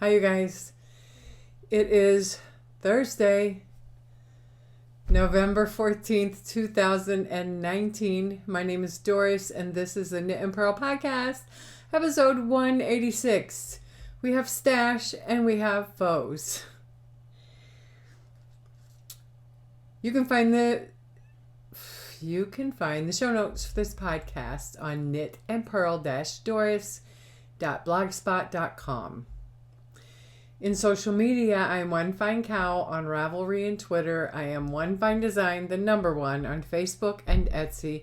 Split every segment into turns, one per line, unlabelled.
Hi, you guys. It is Thursday, November 14th, 2019. My name is Doris, and this is the Knit and Pearl Podcast, episode 186. We have stash and we have foes. You can find the show notes for this podcast on knitandpearl-doris.blogspot.com. In social media, I am One Fine Cow on Ravelry and Twitter. I am One Fine Design, the number one, on Facebook and Etsy.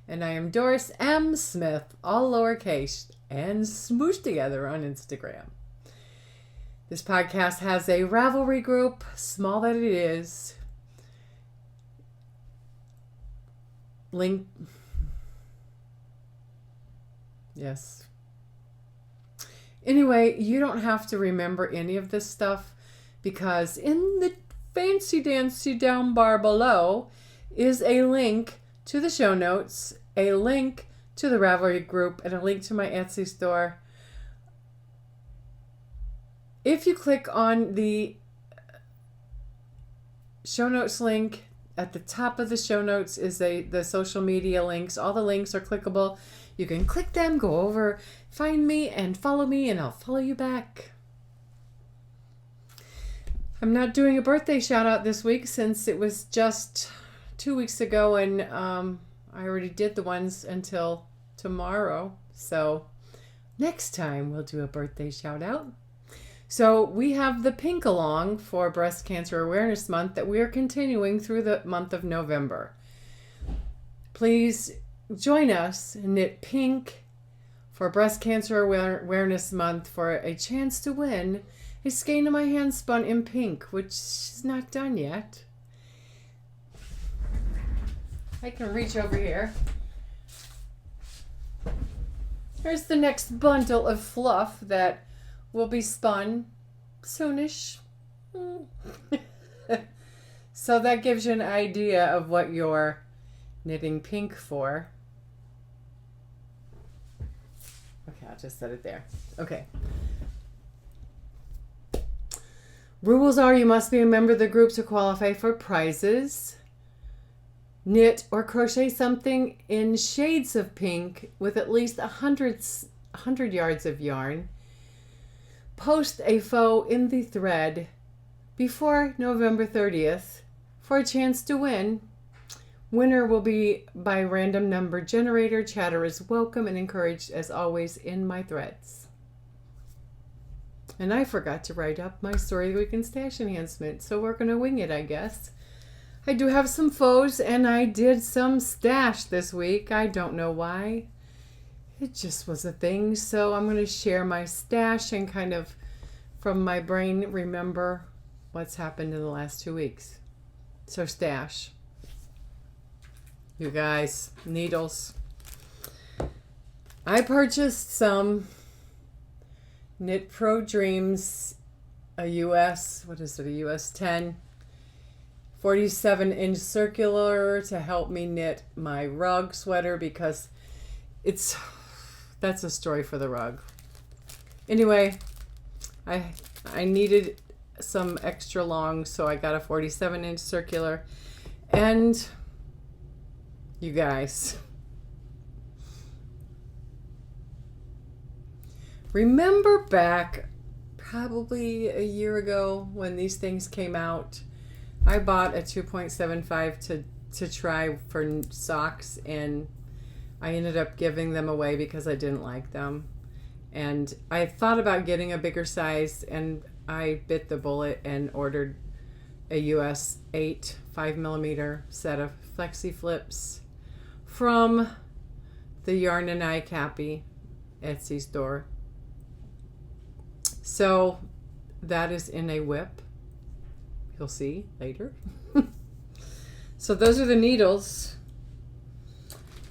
And I am Doris M. Smith, all lowercase and smooshed together on Instagram. This podcast has a Ravelry group, small that it is. Link. Yes. Anyway, you don't have to remember any of this stuff because in the fancy dancy down bar below is a link to the show notes, a link to the Ravelry group, and a link to my Etsy store. If you click on the show notes link, at the top of the show notes is the social media links. All the links are clickable. You can click them, go over, find me, and follow me, and I'll follow you back. I'm not doing a birthday shout out this week since it was just 2 weeks ago, and I already did the ones until tomorrow. So next time we'll do a birthday shout out. So we have the Pink Along for Breast Cancer Awareness Month that we are continuing through the month of November. Please join us and knit pink for Breast Cancer Awareness Month for a chance to win a skein of my hand spun in pink, which is not done yet. I can reach over here. Here's the next bundle of fluff that will be spun soonish. So that gives you an idea of what you're knitting pink for. Okay, I'll just set it there. Okay. Rules are you must be a member of the group to qualify for prizes. Knit or crochet something in shades of pink with at least 100 yards of yarn. Post a faux in the thread before November 30th for a chance to win. Winner will be by random number generator. Chatter is welcome and encouraged as always in my threads. And I forgot to write up my Story of the Week and Stash enhancement, so we're going to wing it, I guess. I do have some foes, and I did some stash this week. I don't know why. It just was a thing, so I'm going to share my stash and kind of from my brain remember what's happened in the last 2 weeks. So stash. You guys, needles. I purchased some Knit Pro Dreams, a US 10, 47-inch circular to help me knit my rug sweater because that's a story for the rug. Anyway, I needed some extra long, so I got a 47-inch circular. And you guys, remember back probably a year ago when these things came out? I bought a 2.75 to try for socks, and I ended up giving them away because I didn't like them. And I thought about getting a bigger size, and I bit the bullet and ordered a US 8 5mm set of Flexi Flips from the Yarn and I Cappy Etsy store. So that is in a whip. You'll see later. So those are the needles.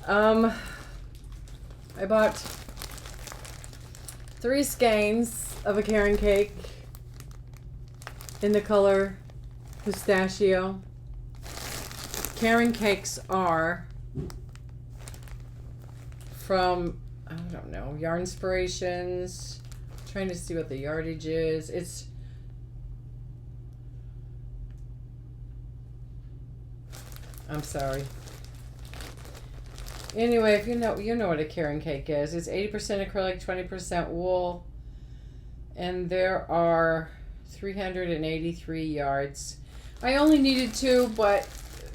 I bought 3 skeins of a Caron cake in the color pistachio. Caron cakes are from, I don't know, Yarn Inspirations. trying to see what the yardage is. I'm sorry. Anyway, if you know what a Caring Cake is. It's 80% acrylic, 20% wool, and there are 383 yards. I only needed 2, but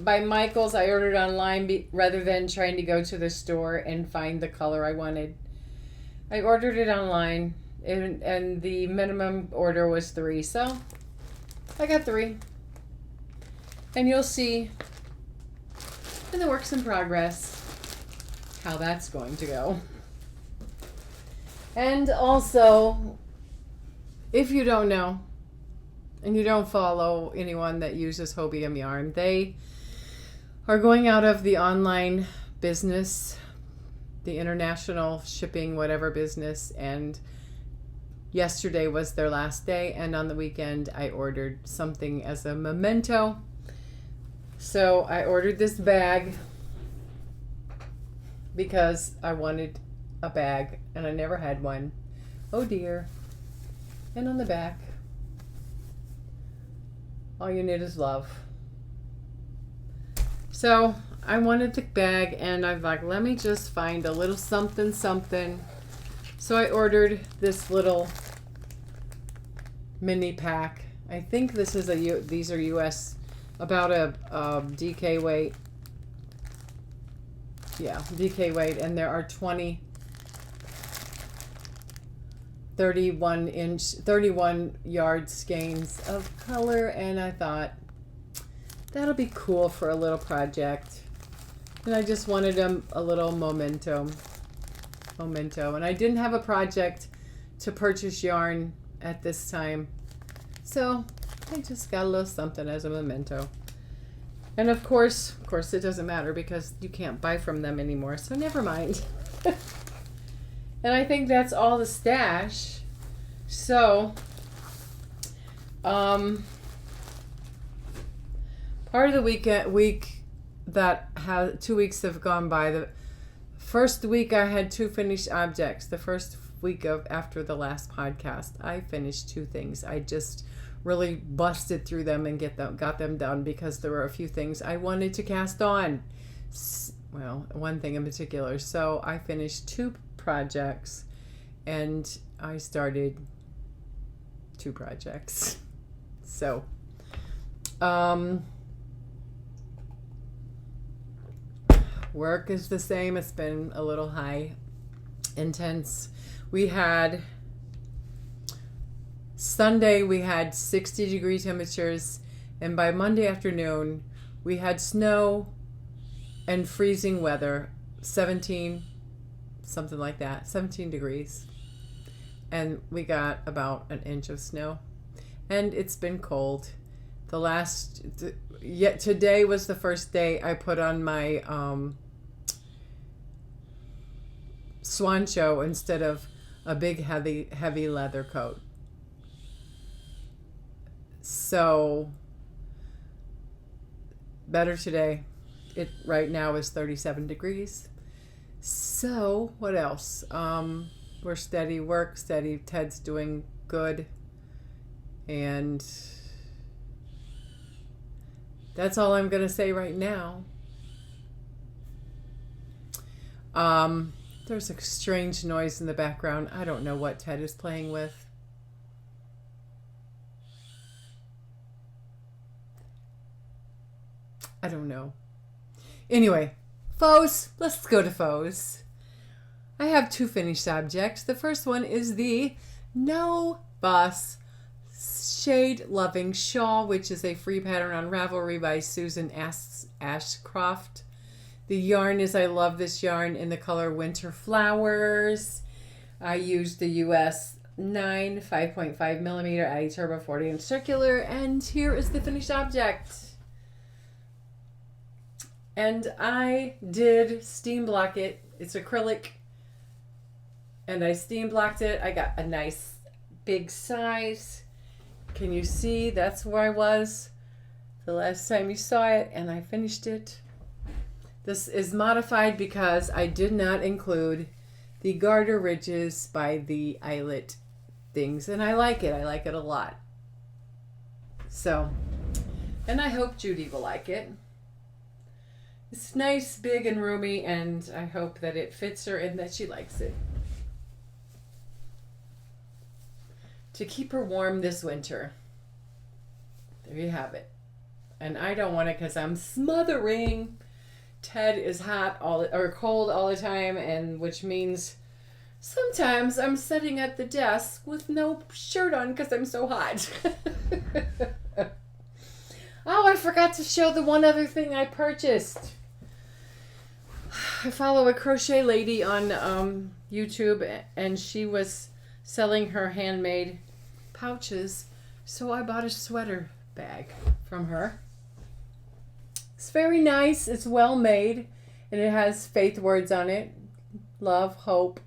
by Michaels I ordered online rather than trying to go to the store and find the color I wanted. I ordered it online, and the minimum order was 3, so I got 3. And you'll see in the works in progress how that's going to go. And also, if you don't know and you don't follow anyone that uses Hobium yarn, they are going out of the online business, the international shipping whatever business, and yesterday was their last day, and on the weekend I ordered something as a memento. So I ordered this bag because I wanted a bag and I never had one. Oh dear. And on the back, all you need is love. So I wanted the bag, and I'm like, let me just find a little something. So I ordered this little mini pack. I think this is these are US, about a DK weight. Yeah, DK weight, and there are 31 yard skeins of color, and I thought that'll be cool for a little project. And I just wanted a little memento. And I didn't have a project to purchase yarn at this time, so I just got a little something as a memento. And of course it doesn't matter because you can't buy from them anymore, so never mind. And I think that's all the stash. So part of the week that 2 weeks have gone by. The first week I had 2 finished objects. The first week after the last podcast, I finished 2 things. I just really busted through them and got them done because there were a few things I wanted to cast on. Well, one thing in particular. So I finished 2 projects, and I started 2 projects. So, work is the same. It's been a little high, intense. Sunday we had 60-degree temperatures, and by Monday afternoon we had snow and freezing weather, 17, something like that, 17 degrees. And we got about an inch of snow. And it's been cold. Today was the first day I put on my Swancho instead of a big heavy leather coat. So better today. It right now is 37 degrees. So what else? We're steady work, steady. Ted's doing good. And that's all I'm going to say right now. There's a strange noise in the background. I don't know what Ted is playing with. I don't know. Anyway, Faux. Let's go to Faux. I have 2 finished objects. The first one is the No Fuss Shade Loving Shawl, which is a free pattern on Ravelry by Susan Ashcroft. The yarn is, I love this yarn in the color Winter Flowers. I used the US 9 5.5 millimeter Addi Turbo 40-inch circular, and here is the finished object. And I did steam block it. It's acrylic, and I steam blocked it. I got a nice big size. Can you see? That's where I was the last time you saw it, and I finished it. This is modified because I did not include the garter ridges by the eyelet things, and I like it. I like it a lot. So, and I hope Judy will like it. It's nice, big, and roomy, and I hope that it fits her and that she likes it. To keep her warm this winter. There you have it. And I don't want it because I'm smothering. Ted is hot or cold all the time, and which means sometimes I'm sitting at the desk with no shirt on because I'm so hot. Oh, I forgot to show the one other thing I purchased. I follow a crochet lady on YouTube, and she was selling her handmade pouches, so I bought a sweater bag from her. It's very nice. It's well made, and it has faith words on it. Love, hope,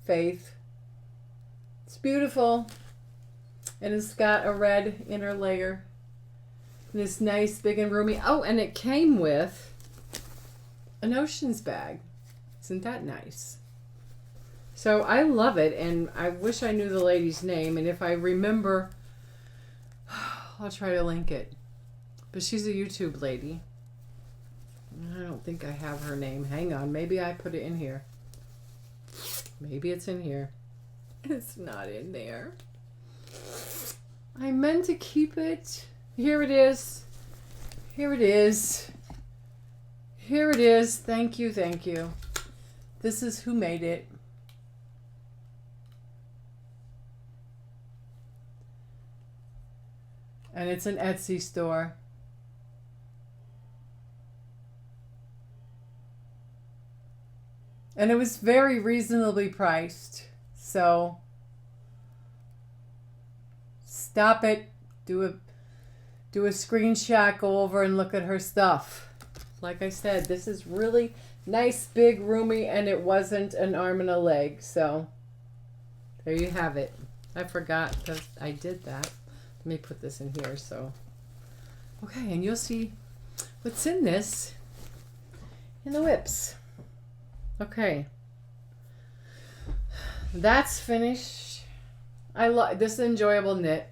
faith. It's beautiful, and it's got a red inner layer. And it's nice, big, and roomy. Oh, and it came with an Oceans bag. Isn't that nice? So I love it, and I wish I knew the lady's name, and if I remember, I'll try to link it. But she's a YouTube lady. I don't think I have her name. Hang on, maybe I put it in here. Maybe it's in here. It's not in there. I meant to keep it. Here it is. Here it is. Here it is. Thank you, thank you. This is who made it. And it's an Etsy store. And it was very reasonably priced. So stop it. Do a screenshot, go over and look at her stuff. Like I said, this is really nice, big, roomy, and it wasn't an arm and a leg. So there you have it. I forgot that I did that. Let me put this in here. So, okay, and you'll see what's in this in the whips. Okay, that's finished. This is enjoyable knit,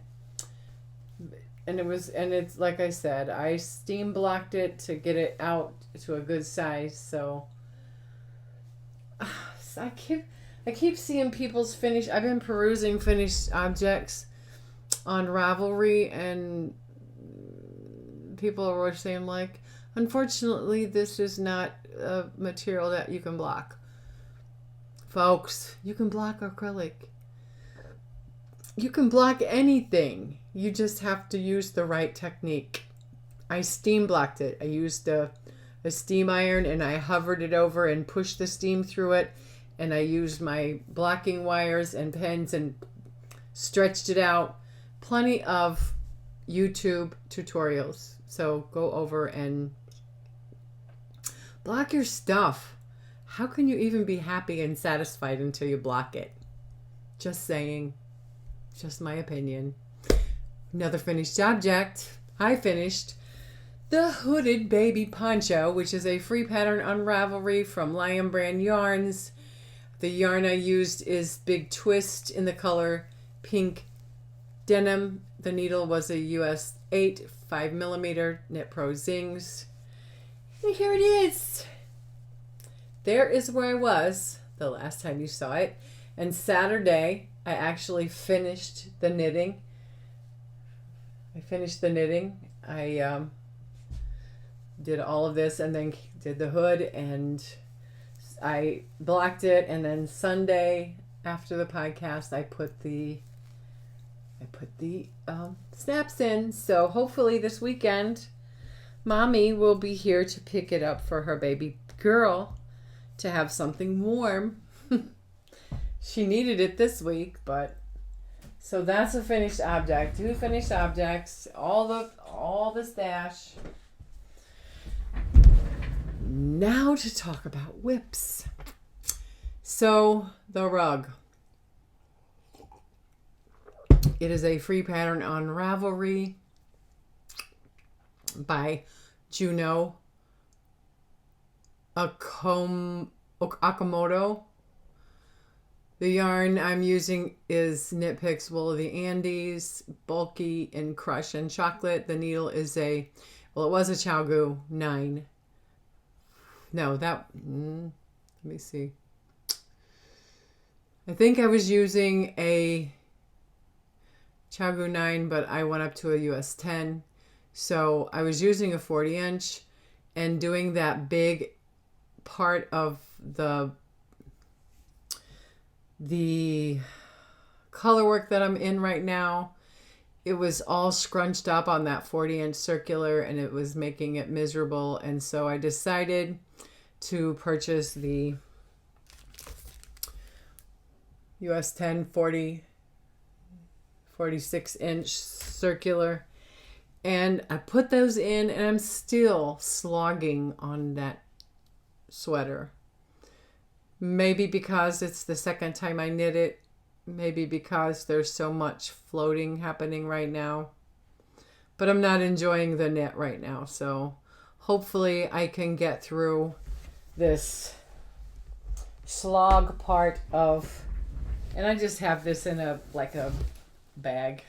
and it's like I said, I steam blocked it to get it out to a good size. So I keep seeing people's finished. I've been perusing finished objects on Ravelry, and people were saying, like, unfortunately, this is not a material that you can block. Folks, you can block acrylic. You can block anything. You just have to use the right technique. I steam blocked it. I used a steam iron, and I hovered it over and pushed the steam through it, and I used my blocking wires and pens and stretched it out. Plenty of YouTube tutorials. So go over and block your stuff. How can you even be happy and satisfied until you block it? Just saying. Just my opinion. Another finished object. I finished the Hooded Baby Poncho, which is a free pattern on Ravelry from Lion Brand Yarns. The yarn I used is Big Twist in the color pink denim. The needle was a US 8 5mm Knit Pro Zings. And here it is. There is where I was the last time you saw it. And Saturday, I actually finished the knitting. I did all of this and then did the hood, and I blocked it. And then Sunday, after the podcast, I put the snaps in. So hopefully this weekend, Mommy will be here to pick it up for her baby girl to have something warm. She needed it this week, but so that's a finished object. 2 finished objects, all the stash. Now to talk about whips. So the rug. It is a free pattern on Ravelry by Juno Okamoto. The yarn I'm using is Knit Picks Wool of the Andes, bulky in crush and chocolate. The needle is it was a ChiaoGoo 9. No, let me see. I think I was using a ChiaoGoo 9, but I went up to a US 10. So I was using a 40-inch and doing that big part of the color work that I'm in right now. It was all scrunched up on that 40-inch circular and it was making it miserable. And so I decided to purchase the US 10 46-inch circular. And I put those in and I'm still slogging on that sweater. Maybe because it's the second time I knit it. Maybe because there's so much floating happening right now. But I'm not enjoying the knit right now. So hopefully I can get through this slog part of... And I just have this in a bag.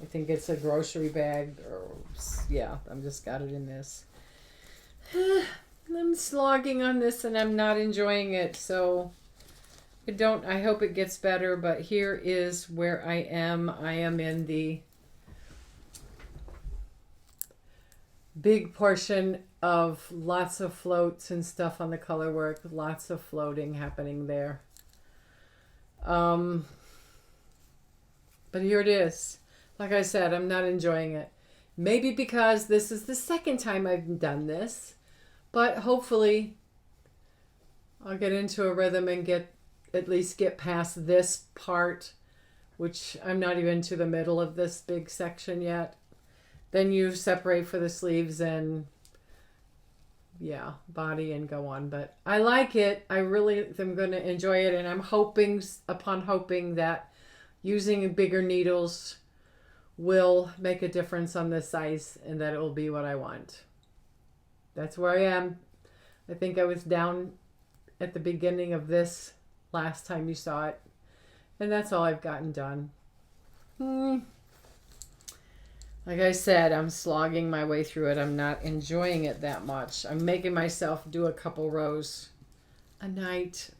I think it's a grocery bag. I'm just got it in this. I'm slogging on this and I'm not enjoying it. So I hope it gets better, but here is where I am. I am in the big portion of lots of floats and stuff on the color work. Lots of floating happening there. But here it is. Like I said, I'm not enjoying it. Maybe because this is the second time I've done this, but hopefully I'll get into a rhythm and at least get past this part, which I'm not even to the middle of this big section yet. Then you separate for the sleeves and body and go on. But I like it. I really am going to enjoy it. And I'm hoping that using bigger needles will make a difference on this size and that it will be what I want. That's where I am. I think I was down at the beginning of this last time you saw it. And that's all I've gotten done. Like I said, I'm slogging my way through it. I'm not enjoying it that much. I'm making myself do a couple rows a night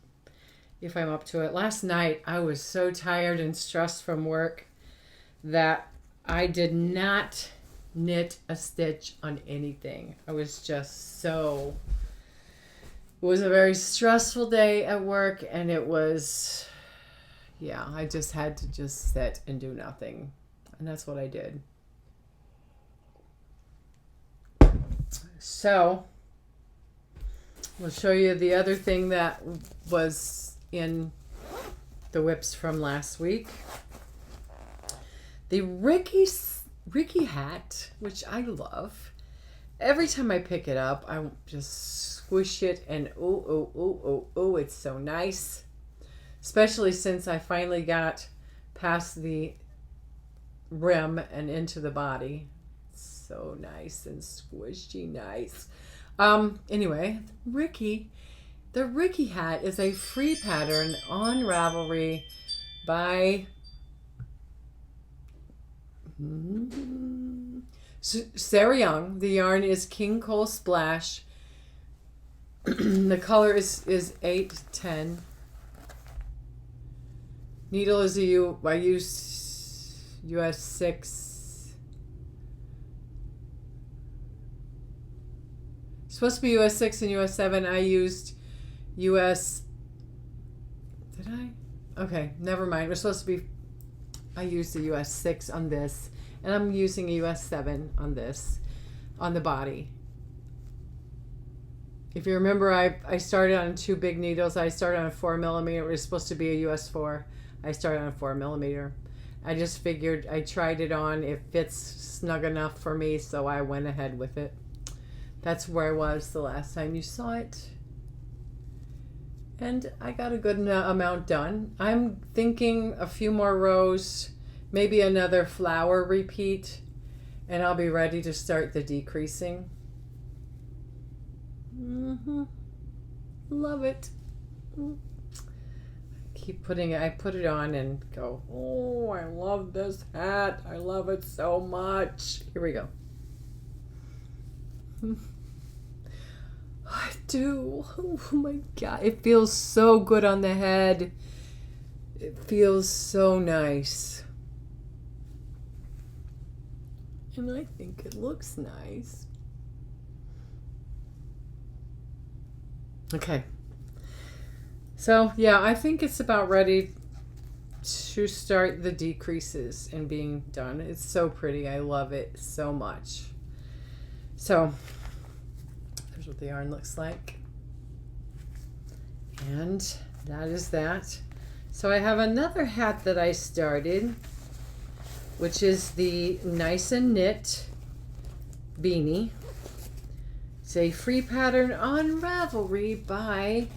if I'm up to it. Last night, I was so tired and stressed from work that I did not knit a stitch on anything. I was just it was a very stressful day at work, and it was, I just had to just sit and do nothing. And that's what I did. So, we'll show you the other thing that was in the whips from last week. The Ricky hat, which I love. Every time I pick it up, I just squish it and it's so nice. Especially since I finally got past the rim and into the body. So nice and squishy nice. Anyway, the Ricky hat is a free pattern on Ravelry by Sarah Young. The yarn is King Cole Splash. The color is 810. Needle is I use US 6. Supposed to be US 6 and US 7. I used US... Did I? Okay, never mind. We're supposed to be... I used the US 6 on this. And I'm using a US 7 on this. On the body. If you remember, I started on 2 big needles. I started on a 4mm. It was supposed to be a US 4. I started on a 4mm. I just figured I tried it on. It fits snug enough for me, so I went ahead with it. That's where I was the last time you saw it. And I got a good amount done. I'm thinking a few more rows, maybe another flower repeat, and I'll be ready to start the decreasing. Love it. I keep putting it. I put it on and go, oh, I love this hat. I love it so much. Here we go. I do. Oh my God. It feels so good on the head. It feels so nice. And I think it looks nice. Okay. So, yeah, I think it's about ready to start the decreases and being done. It's so pretty. I love it so much. So, there's what the yarn looks like. And that is that. So I have another hat that I started, which is the Nice and Knit beanie. It's a free pattern on Ravelry by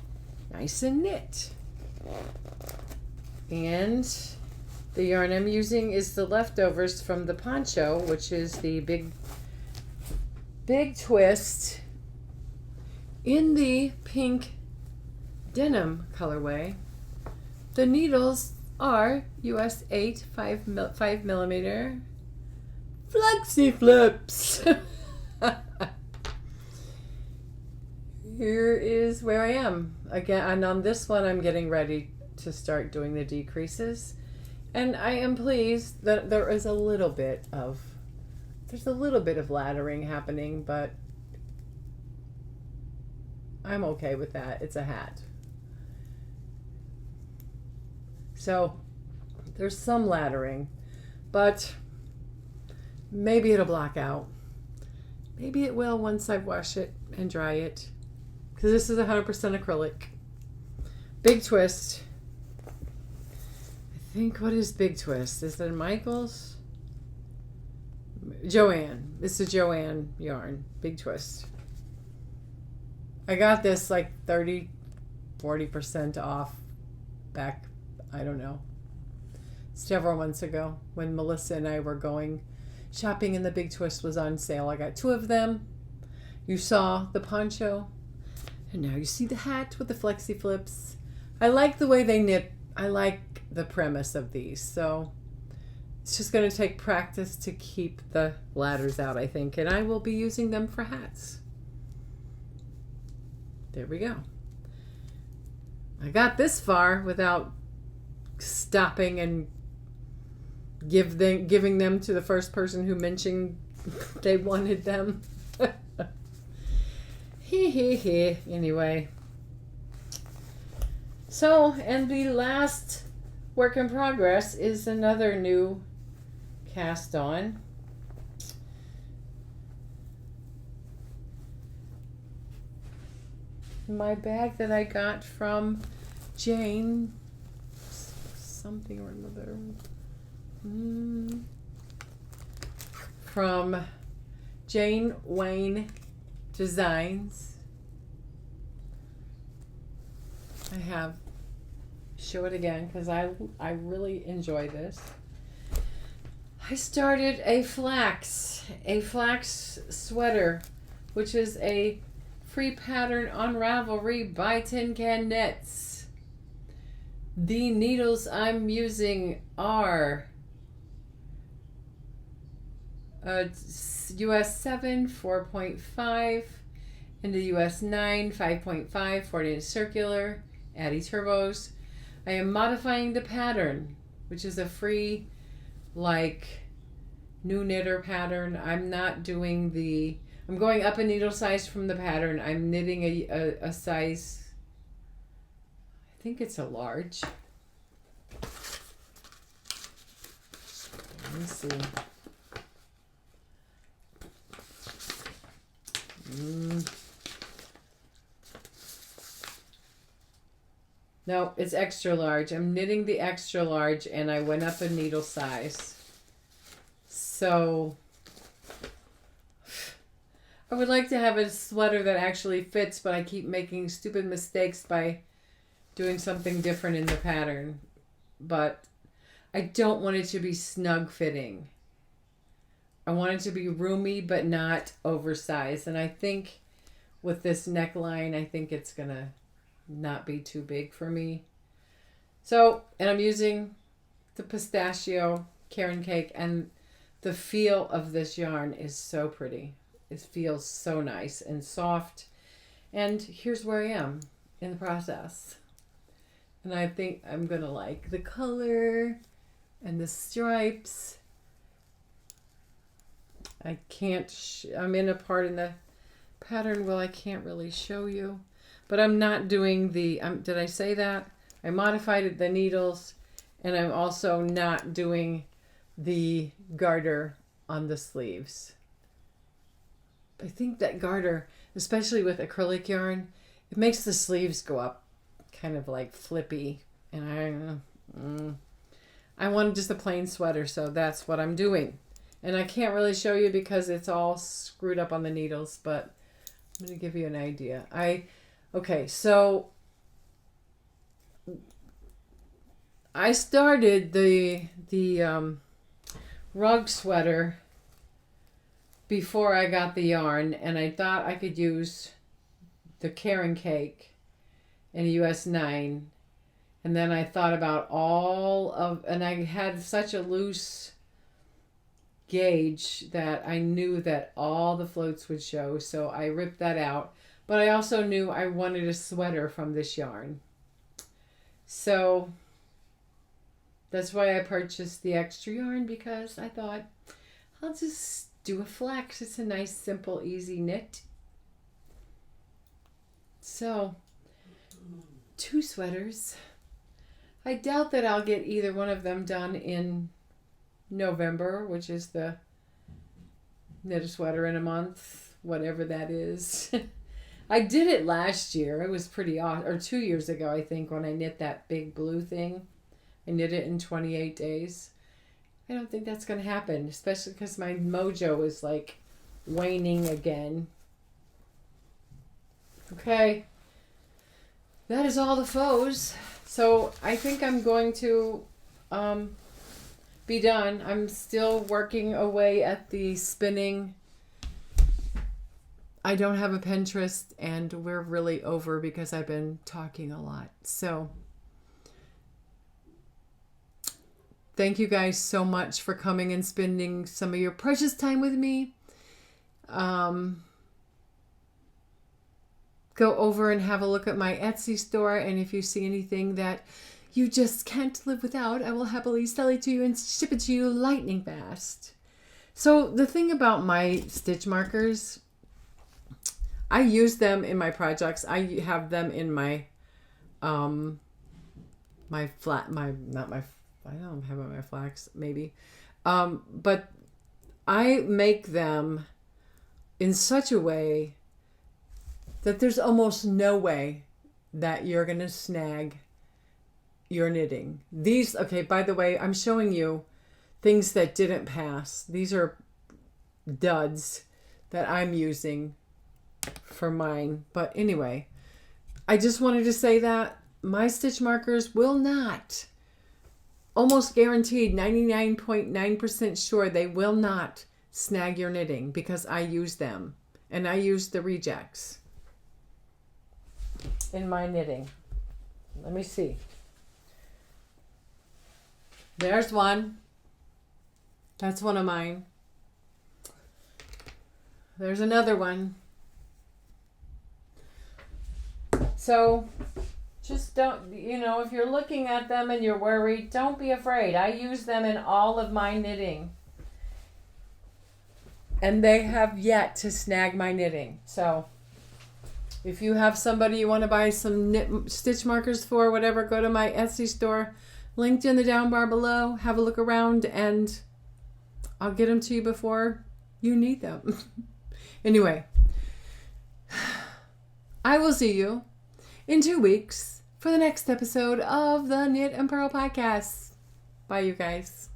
Nice and Knit. And the yarn I'm using is the leftovers from the poncho, which is the big twist in the pink denim colorway. The needles are US 8 5 millimeter flexi flips. Here is where I am again, and on this one I'm getting ready to start doing the decreases, and I am pleased that there's a little bit of laddering happening, but I'm okay with that. It's a hat. So there's some laddering, but maybe it'll block out. Maybe it will once I wash it and dry it, because this is 100% acrylic. Big Twist. I think, what is Big Twist? Is it Michael's? Joanne. It's a Joanne yarn. Big Twist. I got this like 40% off back, I don't know, several months ago when Melissa and I were going shopping and the Big Twist was on sale. I got 2 of them. You saw the poncho, and now you see the hat with the flexi flips. I like the way they knit. I like the premise of these. So it's just going to take practice to keep the ladders out, I think. And I will be using them for hats. There we go. I got this far without stopping and giving them to the first person who mentioned they wanted them. He. Anyway. So, and the last work in progress is another new cast on. My bag that I got from Jane something or another. From Jane Wayne Designs. I have, show it again because I really enjoy this. I started a flax sweater, which is a free pattern on Ravelry by Tin Can Knits. The needles I'm using are US 7 4.5 and the US 9 5.5 40-inch circular Addi Turbos. I am modifying the pattern, which is a free like new knitter pattern. I'm going up a needle size from the pattern. I'm knitting a size, I think it's a large. Let me see. No, it's extra large. I'm knitting the extra large and I went up a needle size. So I would like to have a sweater that actually fits, but I keep making stupid mistakes by doing something different in the pattern. But I don't want it to be snug fitting. I want it to be roomy but not oversized. And I think with this neckline, I think it's going to not be too big for me. So, and I'm using the pistachio Caron cake, and the feel of this yarn is so pretty. It feels so nice and soft. And here's where I am in the process. And I think I'm going to like the color and the stripes. I can't, I'm in a part in the pattern where I can't really show you. But I'm not doing the, did I say that? I modified the needles, and I'm also not doing the garter on the sleeves. I think that garter, especially with acrylic yarn, it makes the sleeves go up kind of like flippy. And I wanted just a plain sweater, so that's what I'm doing. And I can't really show you because it's all screwed up on the needles, but I'm going to give you an idea. Okay, so I started the rug sweater before I got the yarn, and I thought I could use the Caron cake in a US 9. And then I thought about and I had such a loose gauge that I knew that all the floats would show, so I ripped that out. But I also knew I wanted a sweater from this yarn. So that's why I purchased the extra yarn, because I thought I'll just do a flax. It's a nice, simple, easy knit. So 2 sweaters. I doubt that I'll get either one of them done in November, which is the knit a sweater in a month, whatever that is. I did it last year. It was pretty awesome. Or 2 years ago, I think, when I knit that big blue thing. I knit it in 28 days. I don't think that's going to happen, especially because my mojo is like waning again. Okay. That is all the faux. So I think I'm going to be done. I'm still working away at the spinning. I don't have a Pinterest, and we're really over because I've been talking a lot. So thank you guys so much for coming and spending some of your precious time with me. Go over and have a look at my Etsy store, and if you see anything that you just can't live without, I will happily sell it to you and ship it to you lightning fast. So the thing about my stitch markers, I use them in my projects. I have them in my I don't have it on my flax, maybe. But I make them in such a way that there's almost no way that you're going to snag your knitting. These, okay, by the way, I'm showing you things that didn't pass. These are duds that I'm using for mine. But anyway, I just wanted to say that my stitch markers will not, almost guaranteed, 99.9% sure they will not snag your knitting, because I use them, and I use the rejects in my knitting. Let me see. There's one. That's one of mine. There's another one. So just don't, if you're looking at them and you're worried, don't be afraid. I use them in all of my knitting, and they have yet to snag my knitting. So if you have somebody you want to buy some stitch markers for, whatever, go to my Etsy store, linked in the down bar below. Have a look around, and I'll get them to you before you need them. Anyway, I will see you in 2 weeks for the next episode of the Knit and Purl podcast. Bye, you guys.